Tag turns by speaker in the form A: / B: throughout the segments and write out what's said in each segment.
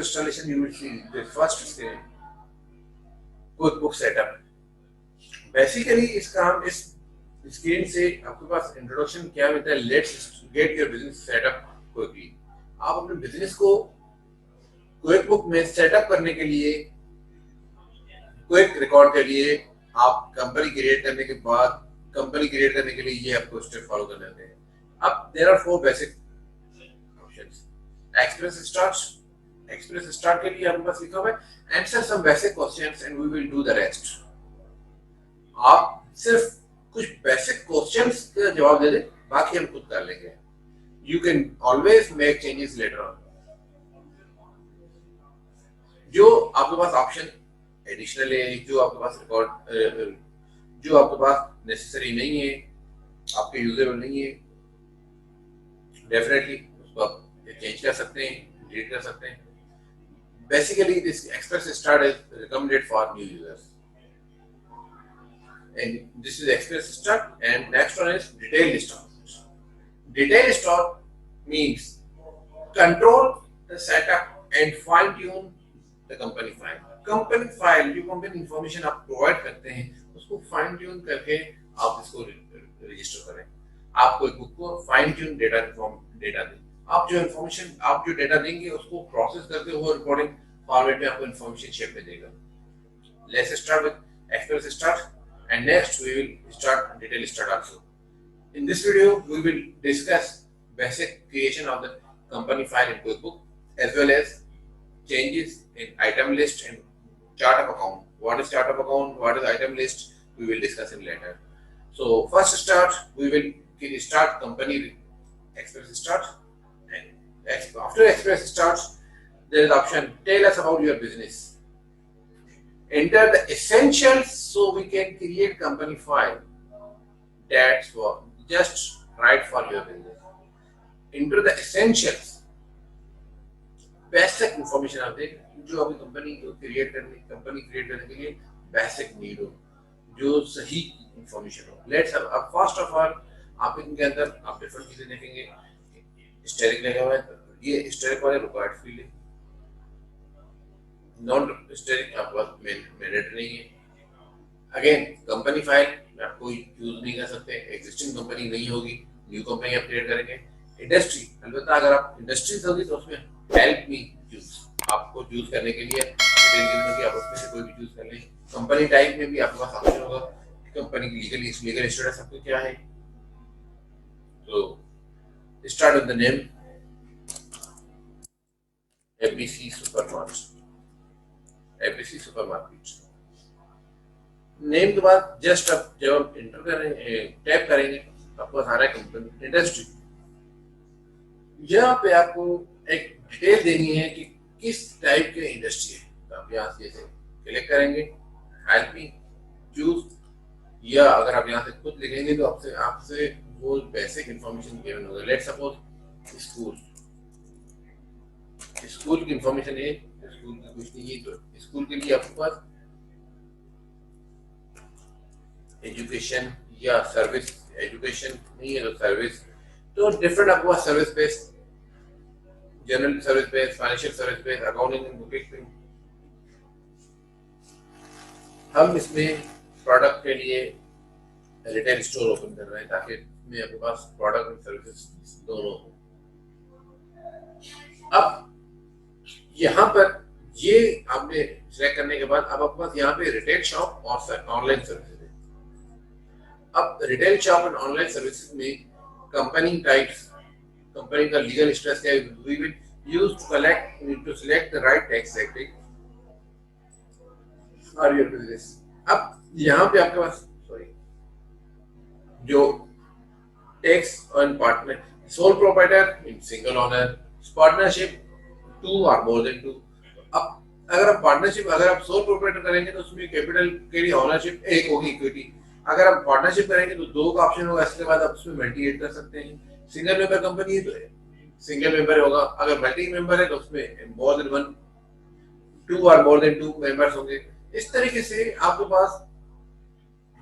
A: installation you will see the first is QuickBooks setup. Basically इस काम इस screen से आपके पास इंट्रोडक्शन क्या होता है, let's get your business setup quickly. आप अपने बिजनेस को क्विकबुक में सेटअप करने के लिए, क्विक रिकॉर्ड के लिए, आप कंपनी क्रिएट करने के बाद कंपनी क्रिएट करने के लिए ये आपको स्टेप फॉलो करने होते हैं। अब there are 4 basic options. Express start के लिए आपके पास लिखा हुआ है answer some basic questions and we will do the rest. आप सिर्फ कुछ बेसिक क्वेश्चंस का जवाब दे दें, बाकी हम खुद कर लेंगे। You can always make changes later on. जो आपके पास ऑप्शन एडिशनल है, जो आपके पास रिकॉर्ड, जो आपके पास नेसेसरी नहीं है, आपके यूजेबल नहीं है, डेफिनेटली उसको आप चेंज कर सकते हैं, डिलीट कर सकते हैं। Basically this express start is recommended for new users and this is express start and next one is detailed start. Detailed start means control the setup and fine tune the company file. Company file जो company information आप provide करते हैं उसको fine tune करके आप इसको register करें। आप कोई बुक को fine tune डेटा दें। आप जो information, आप जो डेटा देंगे उसको process करके वो recording format में आपको information shape में देगा। Let's start with express start. And next we will start detail start also. In this video we will discuss basic creation of the company file in QuickBooks as well as changes in item list and chart of account. What is chart of account? What is item list? We will discuss in later. So first start we will start company express start, and after express starts there is option tell us about your business. Enter the essentials so we can create company file. That's for just right for your business. Enter the essentials. Basic information आते हैं जो आपकी company को create करने के लिए basic need हो, जो सही इंफॉर्मेशन हो। लेट्स अब फर्स्ट ऑफ ऑल आप इनके अंदर आप डिफरेंट चीजें देखेंगे। हिस्टोरिक लगा हुआ है, ये हिस्टोरिक वाले रिक्वायर्ड फील्ड है। नॉन हिस्टोरिक आपके पास मैंडेटरी नहीं है। अगेन कंपनी फाइल में आप कोई यूज नहीं कर सकते, एग्जिस्टिंग कंपनी नहीं होगी, न्यू कंपनी आप क्रिएट करेंगे। इंडस्ट्री अलबत्ता अगर आप इंडस्ट्रीज होगी तो उसमें हेल्प मी यूज आपको यूज करने के लिए डिटेल देने की, आप उसमें से कोई भी यूज कर लें। कंपनी टाइप में भी आपके पास ऑप्शन होगा कंपनी की लीगल स्टेटस आपको क्या है। तो start with the name ABC supermarket. Name के बाद जस्ट अब जब आप इंटर करेंगे, टैप करेंगे, आपको सारा कंपनी इंडस्ट्री, यहाँ पे आपको एक डिटेल देनी है कि किस टाइप के इंडस्ट्री है। तो आप यहाँ से क्लिक करेंगे हेल्प मी चूज, या अगर आप यहाँ से खुद लिखेंगे तो आपसे वो बेसिक इंफॉर्मेशन गिवन होगा। लेट्स सपोज स्कूल की इंफॉर्मेशन है, स्कूल की कुछ नहीं है, तो स्कूल के लिए आपके पास एजुकेशन या सर्विस, एजुकेशन नहीं है तो सर्विस, तो डिफरेंट आपके पास service based, general service based, financial service based, accounting and bookkeeping. हम इसमें प्रोडक्ट के लिए रिटेल स्टोर ओपन कर रहे हैं ताकि इसमें आपके पास प्रोडक्ट और सर्विसेज दोनों हो। अब यहाँ पर ये आपने सिलेक्ट करने के बाद अब आपके पास यहाँ पे रिटेल शॉप और ऑनलाइन सर्विसेज है। अब रिटेल शॉप और ऑनलाइन सर्विसेज में कंपनी टाइप्स, कंपनी का लीगल स्टेटस क्या है, we will use to select the right tax setting for your business. अब यहाँ पे आपके पास जो tax on partner, sole proprietor in single owner, partnership 2 और मोर देन 2। अब अगर आप पार्टनरशिप, अगर आप सोल प्रोप्राइटर करेंगे तो उसमें कैपिटल के लिए ओनरशिप 1 होगी, इक्विटी। अगर आप पार्टनरशिप करेंगे तो 2 का ऑप्शन होगा, इसके बाद आप उसमें मल्टी एड कर सकते हैं। सिंगल मेंबर कंपनी है तो सिंगल मेंबर होगा, अगर मल्टी मेंबर है तो उसमें मोर देन 1, 2 और मोर देन 2 मेंबर्स होंगे। इस तरीके से आपके पास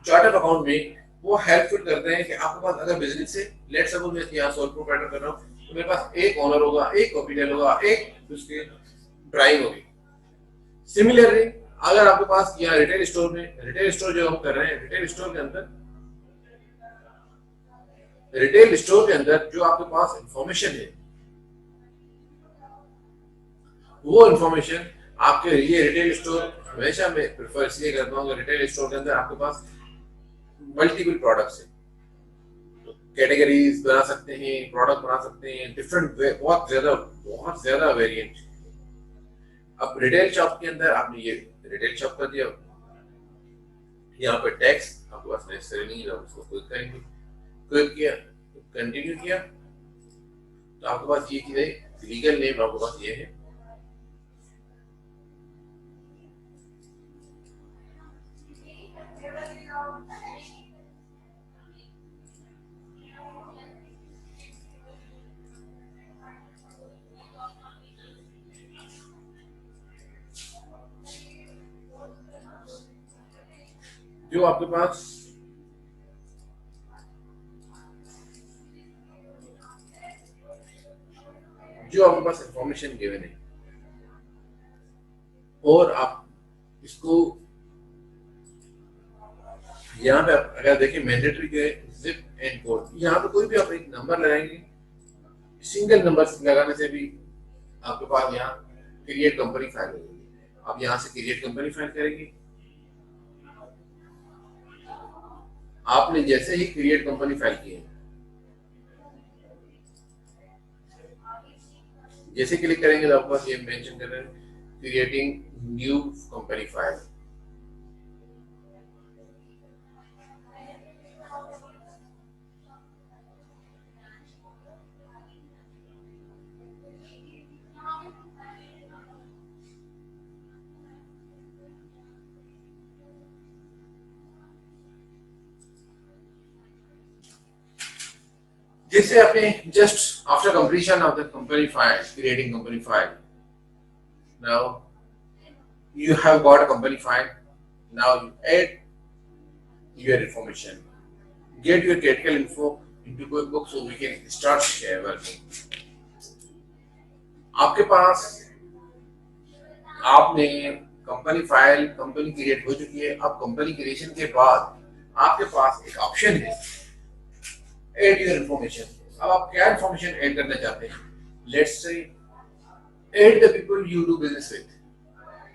A: चार्ट ऑफ अकाउंट में वो हेल्पफुल करते हैं कि आपके पास अगर बिजनेस से लेट्स सपोज मैं यहाँ सोल प्रोप्राइटर कर रहा हूँ तो मेरे पास 1 ओनर होगा, 1 कैपिटल होगा, 1 उसके प्राइम होगी। सिमिलरली अगर आपके पास यहाँ रिटेल स्टोर में, रिटेल स्टोर जो हम कर रहे हैं, रिटेल स्टोर के अंदर जो आपके पास इंफॉर्मेशन है, वो इंफॉर्मेशन आपके लिए रिटेल स्टोर हमेशा मैं प्रेफर इसलिए करता हूँ, रिटेल स्टोर के अंदर आपके पास मल्टीपल प्रोडक्ट्स है, कैटेगरीज बना सकते हैं, प्रोडक्ट बना सकते हैं, डिफरेंट, बहुत ज्यादा वेरिएंट। अब रिटेल शॉप के अंदर आपने ये रिटेल शॉप कर दिया, यहाँ पे टैक्स आपके पास नेसेसरी नहीं है, उसको क्लिक करेंगे, क्लिक किया, कंटिन्यू किया, तो आपके पास ये चीज है, लीगल नेम आपके पास ये है। जो आपके पास इंफॉर्मेशन गिवन है, और आप इसको यहाँ पे अगर देखिए मैंडेटरी के जिप एंड कोड, यहाँ पे कोई भी आप एक नंबर लगाएंगे, सिंगल नंबर लगाने से भी आपके पास यहाँ क्रिएट कंपनी फाइल होगी। आप यहाँ से क्रिएट कंपनी फाइल करेंगे, आपने जैसे ही क्रिएट कंपनी फाइल की है, जैसे क्लिक करेंगे तो आपके पास ये मेंशन कर रहे हैं क्रिएटिंग न्यू कंपनी फाइल। जैसे आपने just after completion of the company file, creating company file, now you have got a company file. Now you add your information, get your critical info into QuickBooks so we can start share working. आपके पास आपने company file, company create हो चुकी है। अब company creation के बाद आपके पास एक ऑप्शन है एड योर इंफॉर्मेशन। अब आप क्या इंफॉर्मेशन ऐड करना चाहते हैं? Let's say add the people you do business with.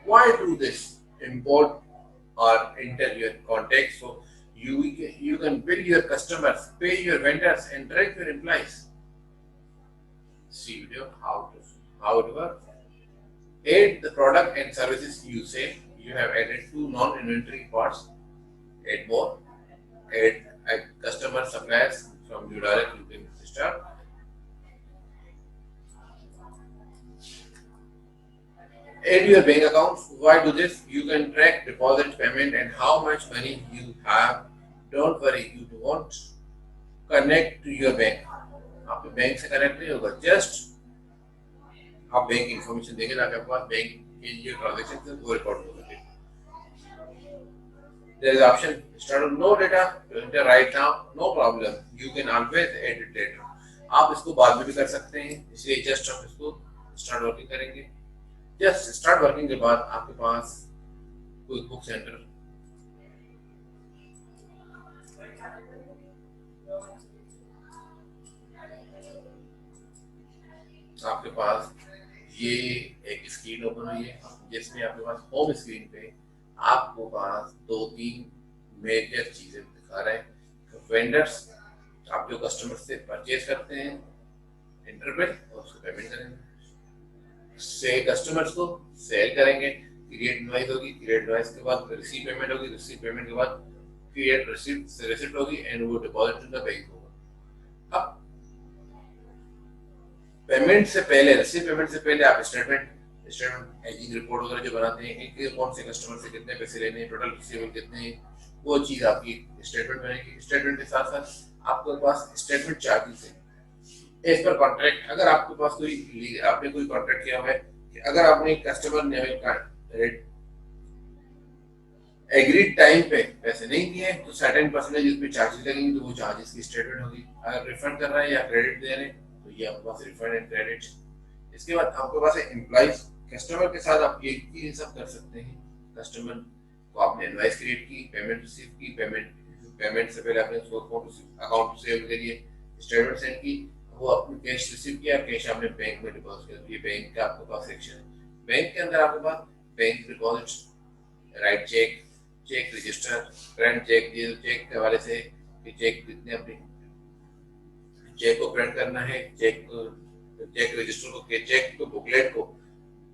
A: Why do this? Import or enter your contacts so you can bill your customers, pay your vendors, and track your employees. See video how it works. Add the product and services you say you have added two non-inventory parts. Add more. Add customer suppliers from your direct you can start. Add your bank account. Why do this? You can track deposit, payment, and how much money you have. Don't worry, you won't connect to your bank. आपके bank से connect नहीं होगा, just आप bank information देंगे ताकि आपके पास bank के जो ट्रांजेक्शन है वो रिकॉर्ड हो सके। There is option start with no data enter right now, no problem. You can always edit later. आप इसको बाद में भी कर सकते हैं, इसलिए जस्ट हम इसको स्टार्ट वर्किंग करेंगे। जस्ट स्टार्ट वर्किंग के बाद आपके पास क्विकबुक सेंटर, आपके पास ये एक स्क्रीन ओपन हुई है जिसमें आपके पास होम स्क्रीन पे आपको पास दो तीन मेजर चीजें दिखा रहे हैं। वेंडर्स, आप जो कस्टमर से परचेज करते हैं, इंटरबिल और उसको पेमेंट करेंगे। से कस्टमर्स को सेल करेंगे, क्रिएट इनवॉइस होगी, क्रिएट इनवॉइस के बाद रिसीव पेमेंट होगी, रिसीव पेमेंट के बाद क्रिएट रिसिप्ट होगी एंड वो डिपॉजिट टू द बैंक होगा। अब पेमेंट से पहले, रिसीव पेमेंट से पहले आप स्टेटमेंट एजिंग रिपोर्ट वगैरह जो बनाते हैं, एक कौन से कस्टमर से कितने पैसे लेने हैं, टोटल रिसीवेबल कितने हैं, वो चीज आपकी स्टेटमेंट बनेगी। स्टेटमेंट के साथ साथ आपके पास स्टेटमेंट चार्जेस है एज पर कॉन्ट्रैक्ट। अगर आपके पास आपने कोई कॉन्ट्रैक्ट किया हुआ है कि अगर आपने कस्टमर ने एग्रीड टाइम पे पैसे नहीं दिए तो सर्टेन परसेंटेज उस पे चार्जेस लगेंगे, तो वो चार्जेस की स्टेटमेंट होगी। अगर रिफंड कर रहे हैं या क्रेडिट दे रहे हैं तो ये आपके पास रिफंड एंड क्रेडिट। इसके बाद आपके पास एम्प्लॉइज कस्टमर के साथ आप ये सब कर सकते हैं। कस्टमर को आपने इनवॉइस क्रिएट की, पेमेंट रिसीव की, पेमेंट से पहले आपने उसको अकाउंट से के लिए स्टेटमेंट सेंड की, वो आपने कैश रिसीव किया, कैश आपने बैंक में डिपॉजिट कर दिया। बैंक का आपके पास सेक्शन है, बैंक के अंदर आपके पास bank deposit, write cheque, cheque register, current cheque, cheque के हवाले से चेक कितने अपने चेक को प्रिंट करना है, चेक रजिस्टर को, चेक को बुकलेट को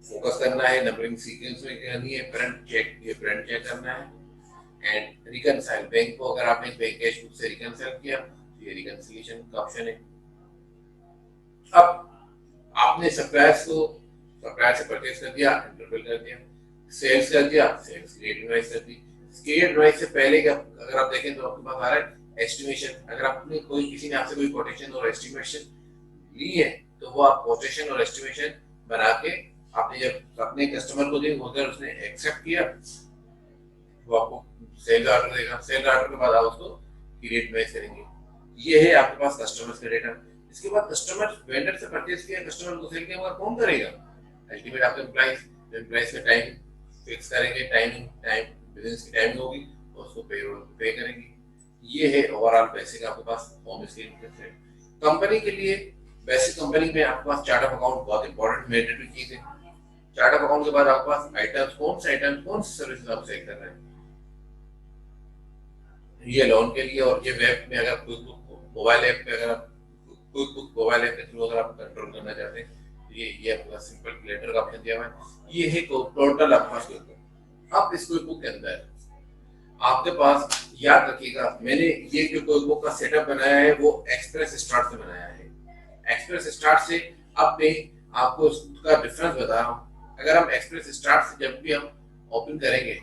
A: फोकस करना है, नंबरिंग सीक्वेंस में करनी है, प्रिंट चेक, ये प्रिंट चेक करना है। एंड रिकनसाइल, बैंक को अगर आपने बैंक कैश बुक से रिकनसाइल किया तो ये रिकनसिलेशन का ऑप्शन है। अब आपने सप्लायर से परचेज कर दिया, इंटरबिल कर दिया, सेल्स कर दिया, सेल्स क्रिएट इनवॉइस कर दी। क्रिएट इनवॉइस से पहले का अगर आप देखें तो आपके पास आ रहा है एस्टिमेशन। अगर आपने किसी ने आपसे कोई कोटेशन और एस्टिमेशन ली है तो वो आप कोटेशन और एस्टिमेशन बना के आपने जब अपने कस्टमर को दी, अगर उसने एक्सेप्ट किया वो आपको सेल ऑर्डर देगा। सेल ऑर्डर के बाद आप उसको क्रिएट इनवॉइस करेंगे। ये है आपके पास कस्टमर्स का डेटा। इसके बाद कस्टमर वेंडर से परचेज किया, कस्टमर को सेल किया, कौन करेगा? अल्टीमेट आपके एम्प्लॉइज का टाइम फिक्स करेंगे, टाइम बिजनेस की टाइमिंग होगी और उसको पेरोल पे करेंगे। ये है ओवरऑल बेसिक आपके पास होम स्क्रीन है। कंपनी के लिए बेसिक कंपनी में आपके पास चार्ट ऑफ अकाउंट बहुत इंपॉर्टेंट मैंडेटरी चीज है। चार्ट ऑफ अकाउंट के बाद आपके पास आइटम्स, कौन सी सर्विसेज आप सेल कर रहे हैं, ये लोन के लिए। और ये वेब में अगर क्विकबुक मोबाइल ऐप पे, अगर क्विकबुक मोबाइल ऐप के थ्रू अगर आप कंट्रोल करना चाहते हैं तो ये आपके पास सिंपल कैलेंडर का ऑप्शन दिया हुआ है। ये है टोटल आपके पास क्विकबुक। अब इस क्विकबुक के अंदर आपके पास, याद रखिएगा, मैंने ये जो क्विकबुक का सेटअप बनाया है वो एक्सप्रेस स्टार्ट से बनाया है। एक्सप्रेस स्टार्ट से अब मैं आपको उसका डिफरेंस बता रहा हूँ। अगर हम एक्सप्रेस स्टार्ट से जब भी हम ओपन करेंगे